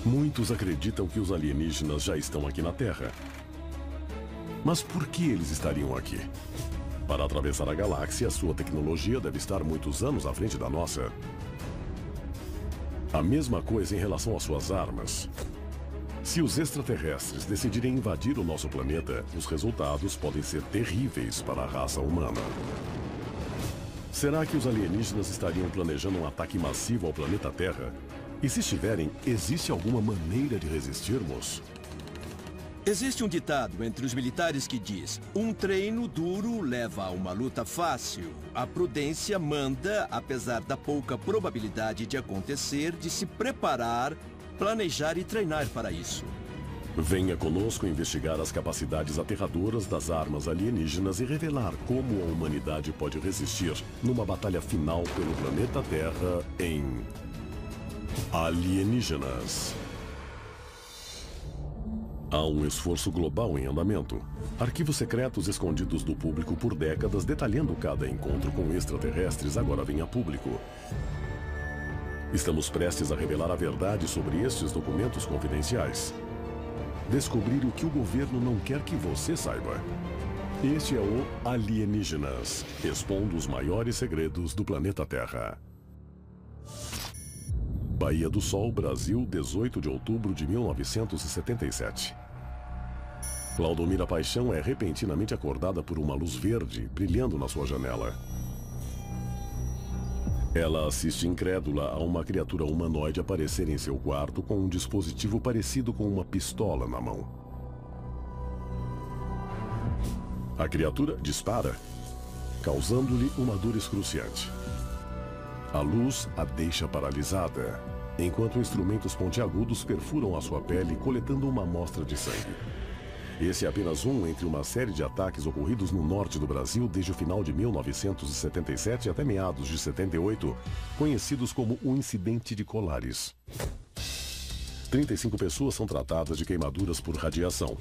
Muitos acreditam que os alienígenas já estão aqui na Terra. Mas por que eles estariam aqui? Para atravessar a galáxia, sua tecnologia deve estar muitos anos à frente da nossa. A mesma coisa em relação às suas armas. Se os extraterrestres decidirem invadir o nosso planeta, os resultados podem ser terríveis para a raça humana. Será que os alienígenas estariam planejando um ataque massivo ao planeta Terra? E se estiverem, existe alguma maneira de resistirmos? Existe um ditado entre os militares que diz: um treino duro leva a uma luta fácil. A prudência manda, apesar da pouca probabilidade de acontecer, de se preparar, planejar e treinar para isso. Venha conosco investigar as capacidades aterradoras das armas alienígenas e revelar como a humanidade pode resistir numa batalha final pelo planeta Terra em Alienígenas. Há um esforço global em andamento. Arquivos secretos escondidos do público por décadas, detalhando cada encontro com extraterrestres, agora vem a público. Estamos prestes a revelar a verdade sobre estes documentos confidenciais. Descobrir o que o governo não quer que você saiba. Este é o Alienígenas, expondo os maiores segredos do planeta Terra. Baía do Sol, Brasil, 18 de outubro de 1977. Claudomira Paixão é repentinamente acordada por uma luz verde brilhando na sua janela. Ela assiste incrédula a uma criatura humanoide aparecer em seu quarto com um dispositivo parecido com uma pistola na mão. A criatura dispara, causando-lhe uma dor excruciante. A luz a deixa paralisada, enquanto instrumentos pontiagudos perfuram a sua pele, coletando uma amostra de sangue. Esse é apenas um entre uma série de ataques ocorridos no norte do Brasil desde o final de 1977 até meados de 78, conhecidos como o Incidente de Colares. 35 pessoas são tratadas de queimaduras por radiação.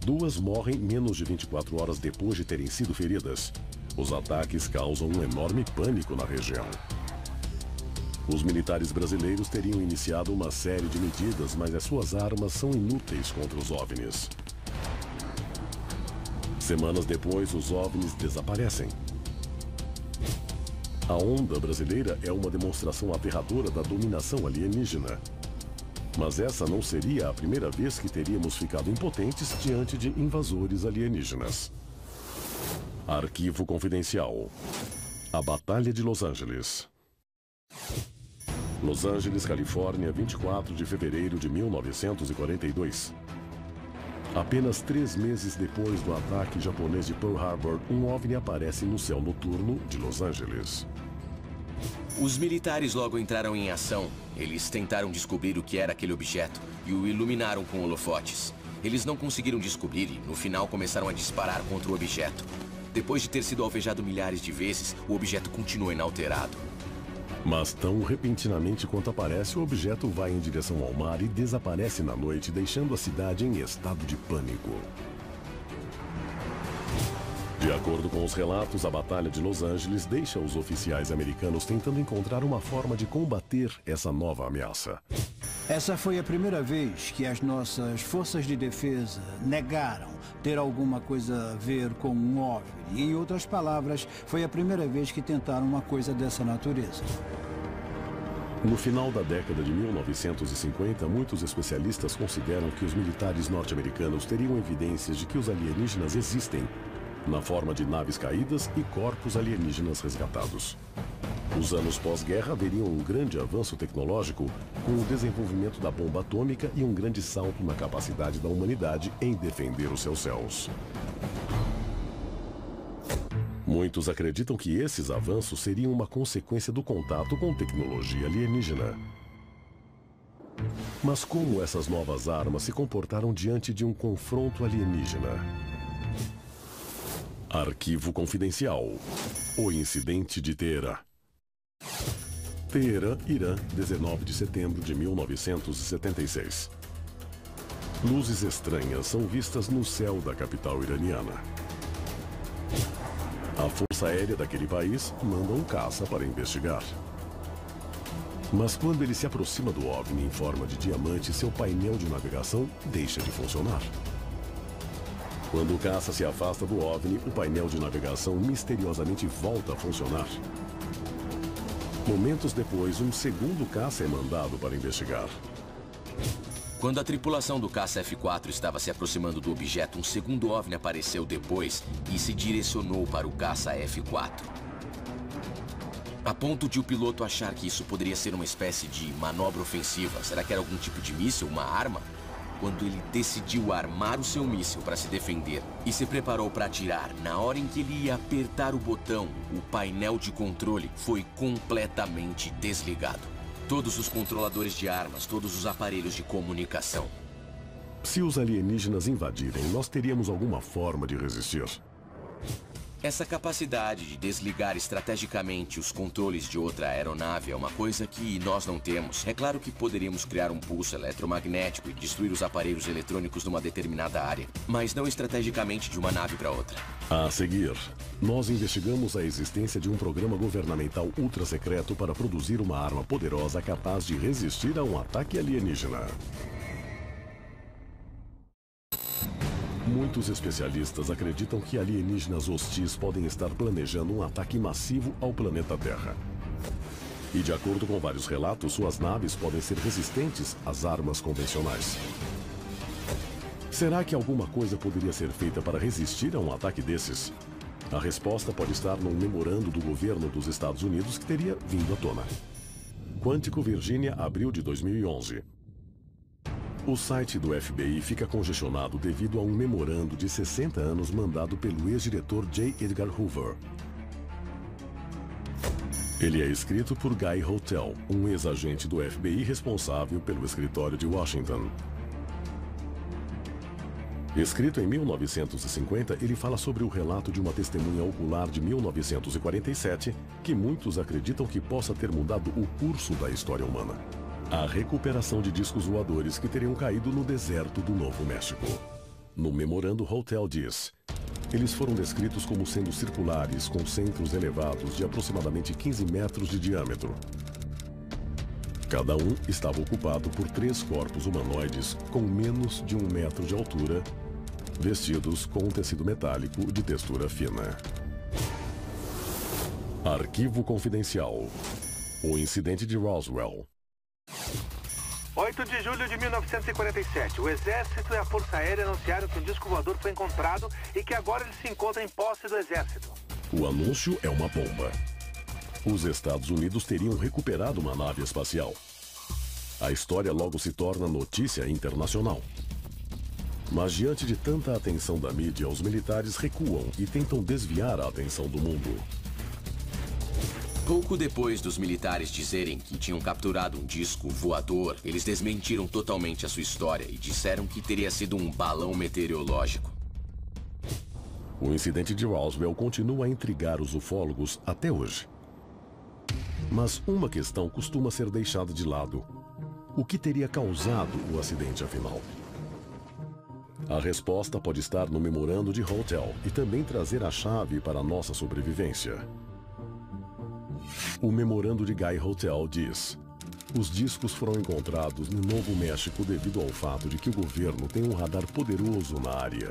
2 morrem menos de 24 horas depois de terem sido feridas. Os ataques causam um enorme pânico na região. Os militares brasileiros teriam iniciado uma série de medidas, mas as suas armas são inúteis contra os OVNIs. Semanas depois, os OVNIs desaparecem. A onda brasileira é uma demonstração aterradora da dominação alienígena. Mas essa não seria a primeira vez que teríamos ficado impotentes diante de invasores alienígenas. Arquivo confidencial. A Batalha de Los Angeles. Los Angeles, Califórnia, 24 de fevereiro de 1942. Apenas 3 meses depois do ataque japonês de Pearl Harbor, um OVNI aparece no céu noturno de Los Angeles. Os militares logo entraram em ação. Eles tentaram descobrir o que era aquele objeto e o iluminaram com holofotes. Eles não conseguiram descobrir e, no final, começaram a disparar contra o objeto. Depois de ter sido alvejado milhares de vezes, o objeto continua inalterado. Mas tão repentinamente quanto aparece, o objeto vai em direção ao mar e desaparece na noite, deixando a cidade em estado de pânico. De acordo com os relatos, a Batalha de Los Angeles deixa os oficiais americanos tentando encontrar uma forma de combater essa nova ameaça. Essa foi a primeira vez que as nossas forças de defesa negaram ter alguma coisa a ver com um OVNI. Em outras palavras, foi a primeira vez que tentaram uma coisa dessa natureza. No final da década de 1950, muitos especialistas consideram que os militares norte-americanos teriam evidências de que os alienígenas existem, na forma de naves caídas e corpos alienígenas resgatados. Os anos pós-guerra veriam um grande avanço tecnológico com o desenvolvimento da bomba atômica e um grande salto na capacidade da humanidade em defender os seus céus. Muitos acreditam que esses avanços seriam uma consequência do contato com tecnologia alienígena. Mas como essas novas armas se comportaram diante de um confronto alienígena? Arquivo confidencial. O incidente de Teherã. Teherã, Irã, 19 de setembro de 1976. Luzes estranhas são vistas no céu da capital iraniana. A Força Aérea daquele país manda um caça para investigar. Mas quando ele se aproxima do OVNI em forma de diamante, seu painel de navegação deixa de funcionar. Quando o caça se afasta do OVNI, o painel de navegação misteriosamente volta a funcionar. Momentos depois, um segundo caça é mandado para investigar. Quando a tripulação do caça F-4 estava se aproximando do objeto, um segundo OVNI apareceu depois e se direcionou para o caça F-4. A ponto de o piloto achar que isso poderia ser uma espécie de manobra ofensiva. Será que era algum tipo de míssil, uma arma? Quando ele decidiu armar o seu míssil para se defender e se preparou para atirar, na hora em que ele ia apertar o botão, o painel de controle foi completamente desligado. Todos os controladores de armas, todos os aparelhos de comunicação. Se os alienígenas invadirem, nós teríamos alguma forma de resistir. Essa capacidade de desligar estrategicamente os controles de outra aeronave é uma coisa que nós não temos. É claro que poderíamos criar um pulso eletromagnético e destruir os aparelhos eletrônicos numa determinada área, mas não estrategicamente de uma nave para outra. A seguir, nós investigamos a existência de um programa governamental ultra-secreto para produzir uma arma poderosa capaz de resistir a um ataque alienígena. Muitos especialistas acreditam que alienígenas hostis podem estar planejando um ataque massivo ao planeta Terra. E de acordo com vários relatos, suas naves podem ser resistentes às armas convencionais. Será que alguma coisa poderia ser feita para resistir a um ataque desses? A resposta pode estar num memorando do governo dos Estados Unidos que teria vindo à tona. Quantico, Virgínia, abril de 2011. O site do FBI fica congestionado devido a um memorando de 60 anos mandado pelo ex-diretor J. Edgar Hoover. Ele é escrito por Guy Hotel, um ex-agente do FBI responsável pelo escritório de Washington. Escrito em 1950, ele fala sobre o relato de uma testemunha ocular de 1947 que muitos acreditam que possa ter mudado o curso da história humana. A recuperação de discos voadores que teriam caído no deserto do Novo México. No memorando, Hotel diz: eles foram descritos como sendo circulares, com centros elevados de aproximadamente 15 metros de diâmetro. Cada um estava ocupado por 3 corpos humanoides com menos de 1 metro de altura, vestidos com um tecido metálico de textura fina. Arquivo confidencial. O incidente de Roswell. 8 de julho de 1947, o Exército e a Força Aérea anunciaram que um disco voador foi encontrado e que agora ele se encontra em posse do Exército. O anúncio é uma bomba. Os Estados Unidos teriam recuperado uma nave espacial. A história logo se torna notícia internacional. Mas diante de tanta atenção da mídia, os militares recuam e tentam desviar a atenção do mundo. Pouco depois dos militares dizerem que tinham capturado um disco voador, eles desmentiram totalmente a sua história e disseram que teria sido um balão meteorológico. O incidente de Roswell continua a intrigar os ufólogos até hoje. Mas uma questão costuma ser deixada de lado. O que teria causado o acidente, afinal? A resposta pode estar no memorando de Hotel e também trazer a chave para a nossa sobrevivência. O memorando de Guy Hotel diz: os discos foram encontrados no Novo México devido ao fato de que o governo tem um radar poderoso na área.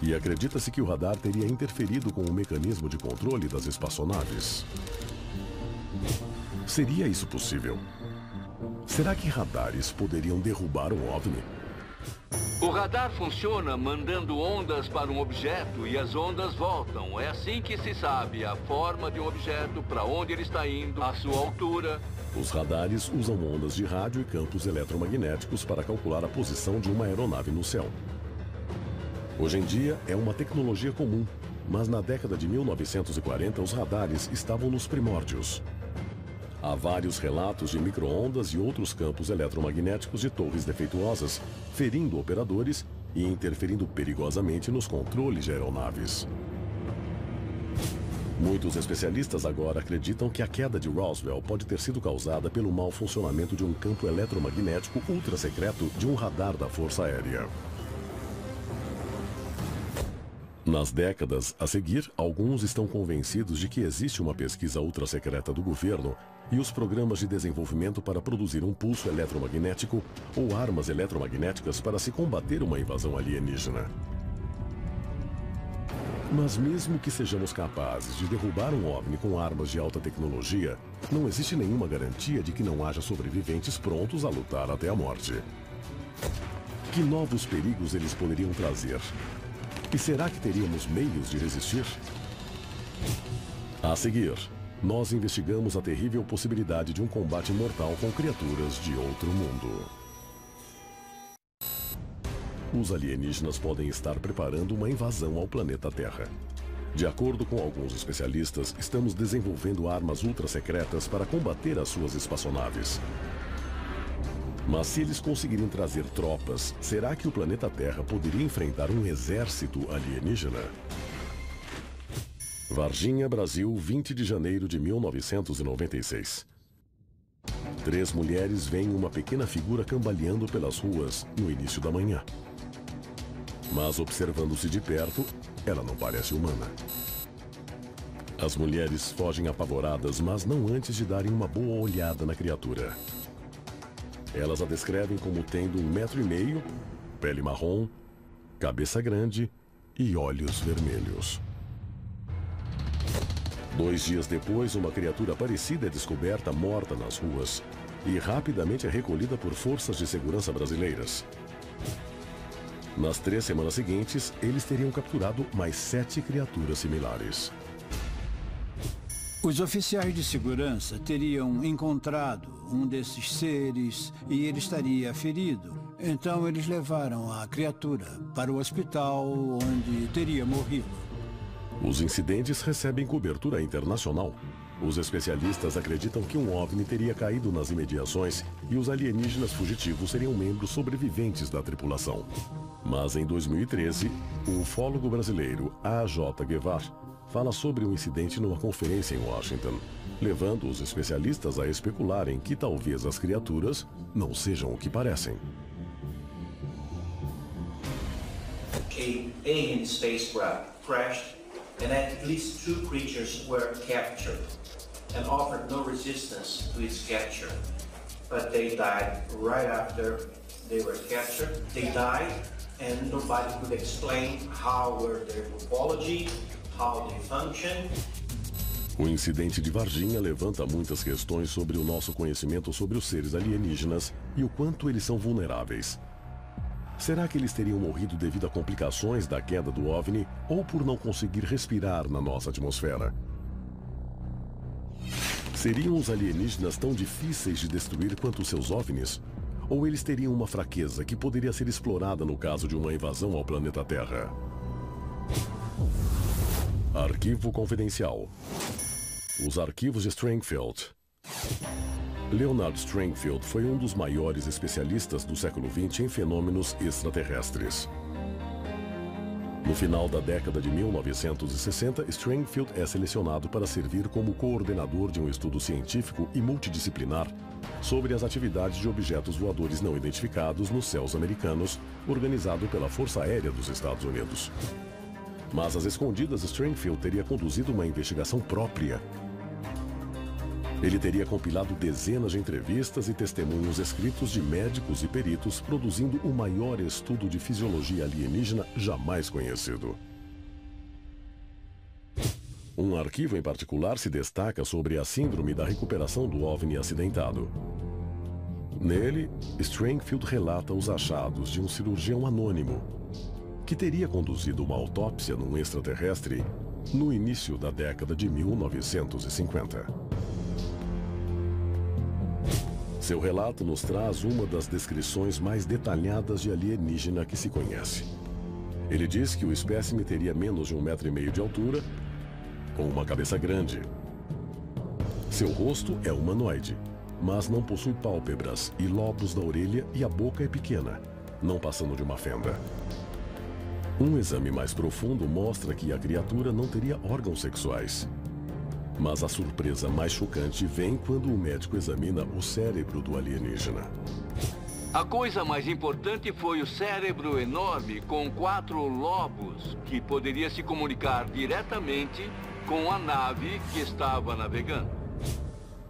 E acredita-se que o radar teria interferido com o mecanismo de controle das espaçonaves. Seria isso possível? Será que radares poderiam derrubar um OVNI? O radar funciona mandando ondas para um objeto e as ondas voltam. É assim que se sabe a forma de um objeto, para onde ele está indo, a sua altura. Os radares usam ondas de rádio e campos eletromagnéticos para calcular a posição de uma aeronave no céu. Hoje em dia é uma tecnologia comum, mas na década de 1940 os radares estavam nos primórdios. Há vários relatos de micro-ondas e outros campos eletromagnéticos de torres defeituosas, ferindo operadores e interferindo perigosamente nos controles de aeronaves. Muitos especialistas agora acreditam que a queda de Roswell pode ter sido causada pelo mau funcionamento de um campo eletromagnético ultra-secreto de um radar da Força Aérea. Nas décadas a seguir, alguns estão convencidos de que existe uma pesquisa ultra-secreta do governo e os programas de desenvolvimento para produzir um pulso eletromagnético ou armas eletromagnéticas para se combater uma invasão alienígena. Mas mesmo que sejamos capazes de derrubar um OVNI com armas de alta tecnologia, não existe nenhuma garantia de que não haja sobreviventes prontos a lutar até a morte. Que novos perigos eles poderiam trazer? E será que teríamos meios de resistir? A seguir, nós investigamos a terrível possibilidade de um combate mortal com criaturas de outro mundo. Os alienígenas podem estar preparando uma invasão ao planeta Terra. De acordo com alguns especialistas, estamos desenvolvendo armas ultra-secretas para combater as suas espaçonaves. Mas se eles conseguirem trazer tropas, será que o planeta Terra poderia enfrentar um exército alienígena? Varginha, Brasil, 20 de janeiro de 1996. 3 mulheres veem uma pequena figura cambaleando pelas ruas no início da manhã. Mas observando-se de perto, ela não parece humana. As mulheres fogem apavoradas, mas não antes de darem uma boa olhada na criatura. Elas a descrevem como tendo 1,5 m, pele marrom, cabeça grande e olhos vermelhos. 2 dias depois, uma criatura parecida é descoberta morta nas ruas e rapidamente é recolhida por forças de segurança brasileiras. Nas 3 semanas seguintes, eles teriam capturado mais 7 criaturas similares. Os oficiais de segurança teriam encontrado um desses seres e ele estaria ferido. Então eles levaram a criatura para o hospital onde teria morrido. Os incidentes recebem cobertura internacional. Os especialistas acreditam que um OVNI teria caído nas imediações e os alienígenas fugitivos seriam membros sobreviventes da tripulação. Mas em 2013, o ufólogo brasileiro A.J. Guevar fala sobre um incidente numa conferência em Washington, levando os especialistas a especularem que talvez as criaturas não sejam o que parecem. A alien spacecraft crashed and at least 2 creatures were captured and offered no resistance to its capture. But they died right after they were captured. They died and nobody could explain how were their morphology, how they function. O incidente de Varginha levanta muitas questões sobre o nosso conhecimento sobre os seres alienígenas e o quanto eles são vulneráveis. Será que eles teriam morrido devido a complicações da queda do OVNI ou por não conseguir respirar na nossa atmosfera? Seriam os alienígenas tão difíceis de destruir quanto os seus OVNIs? Ou eles teriam uma fraqueza que poderia ser explorada no caso de uma invasão ao planeta Terra? Arquivo confidencial. Os arquivos de Stringfield. Leonard Stringfield foi um dos maiores especialistas do século XX em fenômenos extraterrestres. No final da década de 1960, Stringfield é selecionado para servir como coordenador de um estudo científico e multidisciplinar sobre as atividades de objetos voadores não identificados nos céus americanos, organizado pela Força Aérea dos Estados Unidos. Mas às escondidas, Stringfield teria conduzido uma investigação própria. Ele teria compilado dezenas de entrevistas e testemunhos escritos de médicos e peritos, produzindo o maior estudo de fisiologia alienígena jamais conhecido. Um arquivo em particular se destaca sobre a síndrome da recuperação do OVNI acidentado. Nele, Stringfield relata os achados de um cirurgião anônimo que teria conduzido uma autópsia num extraterrestre no início da década de 1950. Seu relato nos traz uma das descrições mais detalhadas de alienígena que se conhece. Ele diz que o espécime teria menos de 1,5 m de altura, com uma cabeça grande. Seu rosto é humanoide, mas não possui pálpebras e lobos da orelha e a boca é pequena, não passando de uma fenda. Um exame mais profundo mostra que a criatura não teria órgãos sexuais. Mas a surpresa mais chocante vem quando o médico examina o cérebro do alienígena. A coisa mais importante foi o cérebro enorme com 4 lobos, que poderia se comunicar diretamente com a nave que estava navegando.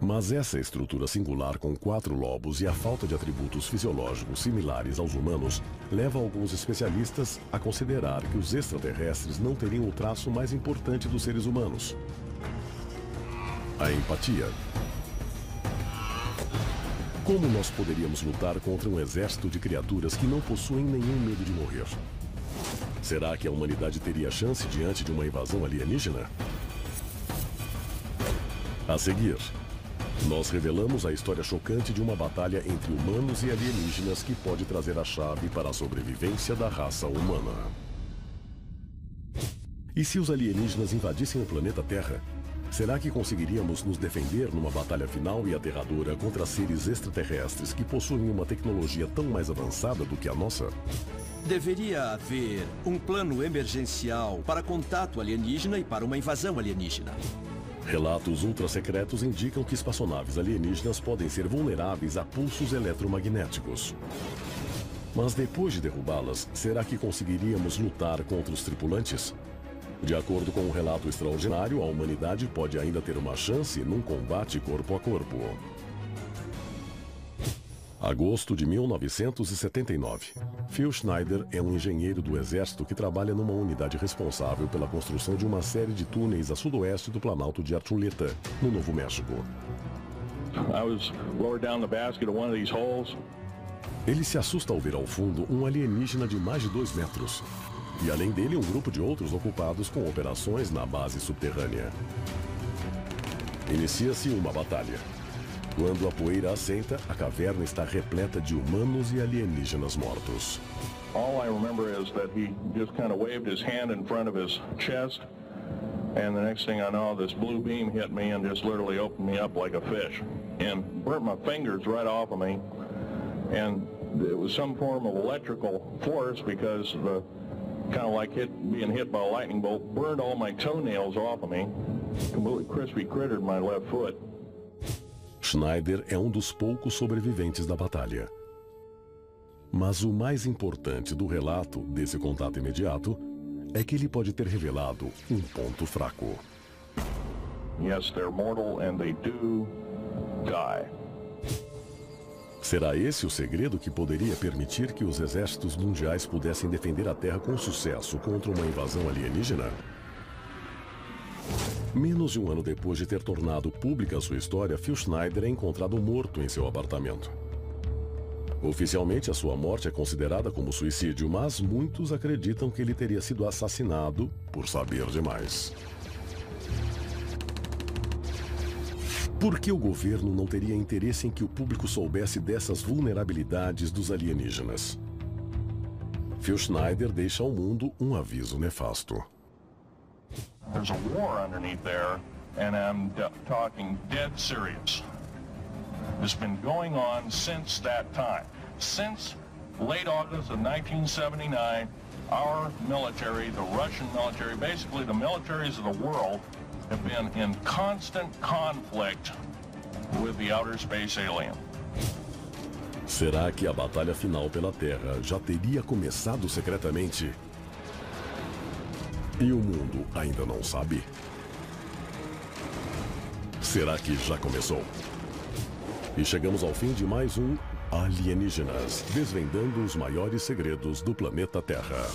Mas essa estrutura singular com 4 lobos e a falta de atributos fisiológicos similares aos humanos leva alguns especialistas a considerar que os extraterrestres não teriam o traço mais importante dos seres humanos: a empatia. Como nós poderíamos lutar contra um exército de criaturas que não possuem nenhum medo de morrer? Será que a humanidade teria chance diante de uma invasão alienígena? A seguir, nós revelamos a história chocante de uma batalha entre humanos e alienígenas que pode trazer a chave para a sobrevivência da raça humana. E se os alienígenas invadissem o planeta Terra, será que conseguiríamos nos defender numa batalha final e aterradora contra seres extraterrestres que possuem uma tecnologia tão mais avançada do que a nossa? Deveria haver um plano emergencial para contato alienígena e para uma invasão alienígena. Relatos ultra-secretos indicam que espaçonaves alienígenas podem ser vulneráveis a pulsos eletromagnéticos. Mas depois de derrubá-las, será que conseguiríamos lutar contra os tripulantes? De acordo com um relato extraordinário, a humanidade pode ainda ter uma chance num combate corpo a corpo. Agosto de 1979. Phil Schneider é um engenheiro do Exército que trabalha numa unidade responsável pela construção de uma série de túneis a sudoeste do Planalto de Archuleta, no Novo México. Ele se assusta ao ver ao fundo um alienígena de mais de 2 metros. E além dele, um grupo de outros ocupados com operações na base subterrânea. Inicia-se uma batalha. Quando a poeira assenta, a caverna está repleta de humanos e alienígenas mortos. All I remember is that he just kind of waved his hand in front of his chest, and the next thing I know, this blue beam hit me and just literally opened me up like a fish, and burnt my fingers right off of me. And it was some form of electrical force because the kind of like being hit by a lightning bolt burned all my toenails off of me, completely crispy crittered my left foot. Schneider é um dos poucos sobreviventes da batalha. Mas o mais importante do relato desse contato imediato é que ele pode ter revelado um ponto fraco. Yes, they're mortal and they do die. Será esse o segredo que poderia permitir que os exércitos mundiais pudessem defender a Terra com sucesso contra uma invasão alienígena? Menos de um ano depois de ter tornado pública sua história, Phil Schneider é encontrado morto em seu apartamento. Oficialmente, a sua morte é considerada como suicídio, mas muitos acreditam que ele teria sido assassinado por saber demais. Por que o governo não teria interesse em que o público soubesse dessas vulnerabilidades dos alienígenas? Phil Schneider deixa ao mundo um aviso nefasto. There's a war underneath there, and I'm talking dead serious. It's been going on since that time. Since late August of 1979, our military, the Russian military, basically the militaries of the world, have been in constant conflict with the outer space alien. Será que a batalha final pela Terra já teria começado secretamente? E o mundo ainda não sabe? Será que já começou? E chegamos ao fim de mais um Alienígenas, desvendando os maiores segredos do planeta Terra.